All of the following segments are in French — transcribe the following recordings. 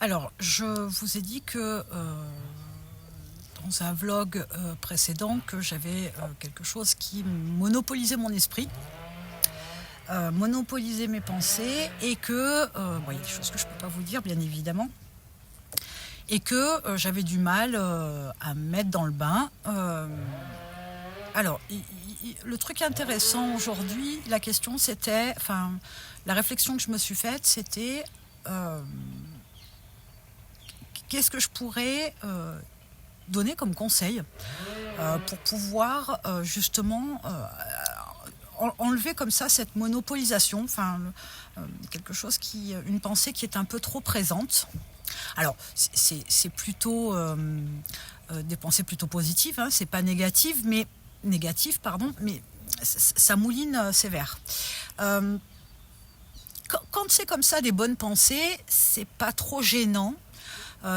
Alors, je vous ai dit que dans un vlog précédent que j'avais quelque chose qui monopolisait mon esprit, monopolisait mes pensées et que, bon, il y a des choses que je ne peux pas vous dire bien évidemment, et que j'avais du mal à me mettre dans le bain. Alors, le truc intéressant aujourd'hui, la question c'était, enfin, la réflexion que je me suis faite, c'était qu'est-ce que je pourrais donner comme conseil pour pouvoir justement enlever comme ça cette monopolisation, enfin quelque chose une pensée qui est un peu trop présente. Alors c'est plutôt des pensées plutôt positives, hein, c'est pas négatif pardon, mais ça mouline sévère. Quand c'est comme ça des bonnes pensées, c'est pas trop gênant.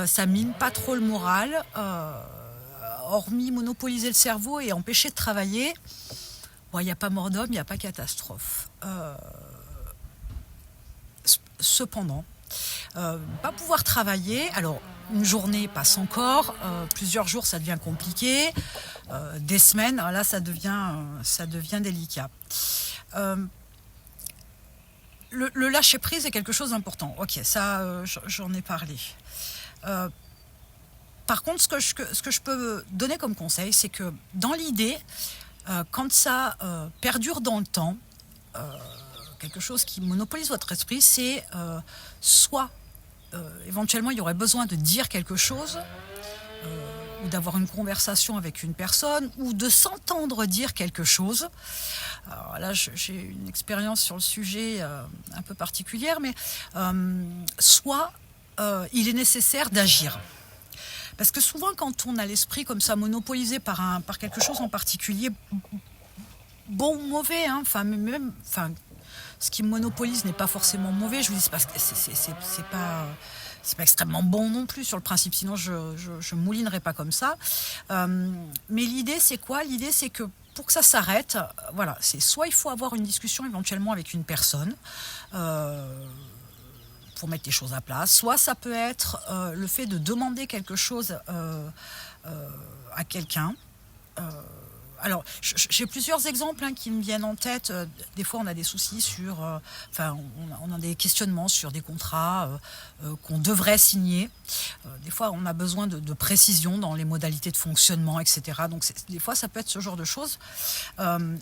Ça mine pas trop le moral, hormis monopoliser le cerveau et empêcher de travailler. Bon, il n'y a pas mort d'homme, il n'y a pas catastrophe. Cependant, pas pouvoir travailler, alors une journée passe encore, plusieurs jours ça devient compliqué, des semaines, là ça devient délicat. Le lâcher prise est quelque chose d'important. Ok, ça j'en ai parlé. Par contre, ce que je peux donner comme conseil, c'est que dans l'idée, quand ça perdure dans le temps, quelque chose qui monopolise votre esprit, c'est soit éventuellement il y aurait besoin de dire quelque chose, ou d'avoir une conversation avec une personne, ou de s'entendre dire quelque chose. Alors là, j'ai une expérience sur le sujet un peu particulière, mais soit il est nécessaire d'agir. Parce que souvent, quand on a l'esprit comme ça monopolisé par quelque chose en particulier, bon ou mauvais, hein, même, ce qui me monopolise n'est pas forcément mauvais. Je vous dis, c'est parce que c'est pas extrêmement bon non plus sur le principe, sinon je moulinerais pas comme ça. Mais l'idée, c'est quoi ? L'idée, c'est que pour que ça s'arrête, voilà, c'est soit il faut avoir une discussion éventuellement avec une personne. Pour mettre les choses à place, soit ça peut être le fait de demander quelque chose à quelqu'un. Alors, j'ai plusieurs exemples qui me viennent en tête. Des fois, on a des soucis sur... on a des questionnements sur des contrats qu'on devrait signer. Des fois, on a besoin de précision dans les modalités de fonctionnement, etc. Donc, des fois, ça peut être ce genre de choses.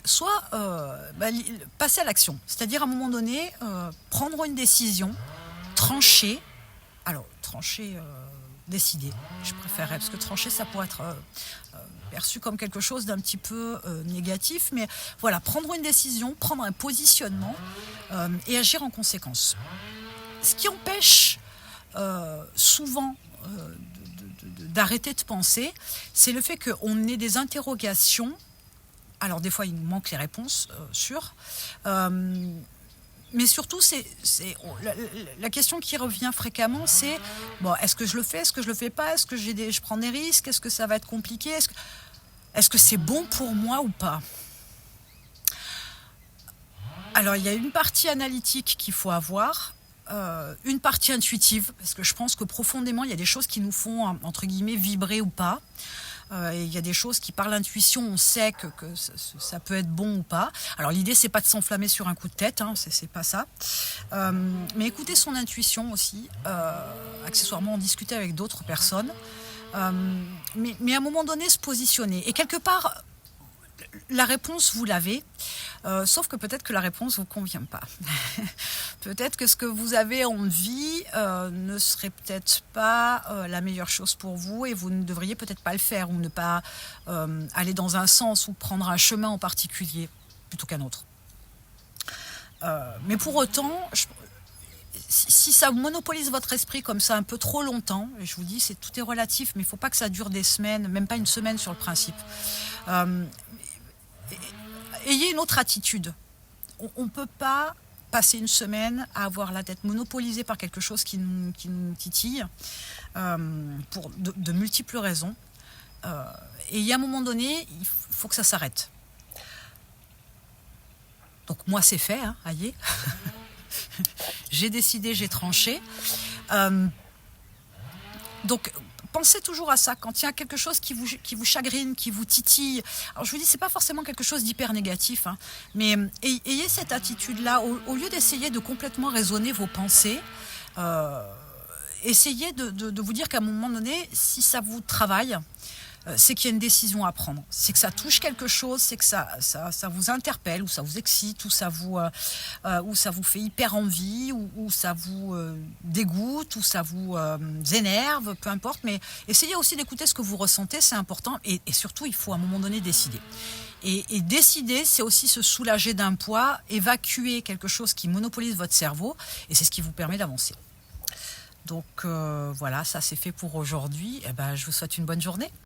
Soit passer à l'action. C'est-à-dire, à un moment donné, prendre une décision, trancher. Alors, trancher... décider, je préférerais, parce que trancher, ça pourrait être perçu comme quelque chose d'un petit peu négatif, mais voilà, prendre une décision, prendre un positionnement et agir en conséquence. Ce qui empêche souvent d'arrêter de penser, c'est le fait qu'on ait des interrogations. Alors des fois, il nous manque les réponses, sûres. Mais surtout, la question qui revient fréquemment, c'est bon, est-ce que je le fais, est-ce que je le fais pas, est-ce que je prends des risques, est-ce que ça va être compliqué, est-ce que c'est bon pour moi ou pas ? Alors, il y a une partie analytique qu'il faut avoir, une partie intuitive, parce que je pense que profondément, il y a des choses qui nous font, entre guillemets, vibrer ou pas. Et il y a des choses qui, par l'intuition, on sait que ça peut être bon ou pas. Alors l'idée, c'est pas de s'enflammer sur un coup de tête, hein, c'est pas ça. Mais écouter son intuition aussi, accessoirement en discuter avec d'autres personnes. Mais à un moment donné, se positionner. Et quelque part, la réponse, vous l'avez, sauf que peut-être que la réponse ne vous convient pas. Peut-être que ce que vous avez envie ne serait peut-être pas la meilleure chose pour vous et vous ne devriez peut-être pas le faire ou ne pas aller dans un sens ou prendre un chemin en particulier plutôt qu'un autre. Mais pour autant, si ça monopolise votre esprit comme ça un peu trop longtemps, et je vous dis, tout est relatif, mais il ne faut pas que ça dure des semaines, même pas une semaine sur le principe. Ayez une autre attitude. On ne peut pas passer une semaine à avoir la tête monopolisée par quelque chose qui nous titille, pour de multiples raisons. Et il y a un moment donné, il faut que ça s'arrête. Donc moi, c'est fait, aïe. J'ai décidé, j'ai tranché. Donc, pensez toujours à ça. Quand il y a quelque chose qui vous chagrine, qui vous titille, alors je vous dis, c'est pas forcément quelque chose d'hyper négatif, hein, mais ayez cette attitude-là. Au lieu d'essayer de complètement raisonner vos pensées, euh, essayez de vous dire qu'à un moment donné, si ça vous travaille, c'est qu'il y a une décision à prendre. C'est que ça touche quelque chose, c'est que ça vous interpelle, ou ça vous excite, ou ça vous fait hyper envie, ou ça vous dégoûte, ou ça vous énerve, peu importe. Mais essayez aussi d'écouter ce que vous ressentez, c'est important. Et surtout, il faut à un moment donné décider. Et décider, c'est aussi se soulager d'un poids, évacuer quelque chose qui monopolise votre cerveau, et c'est ce qui vous permet d'avancer. Donc voilà, ça c'est fait pour aujourd'hui. Eh ben, je vous souhaite une bonne journée.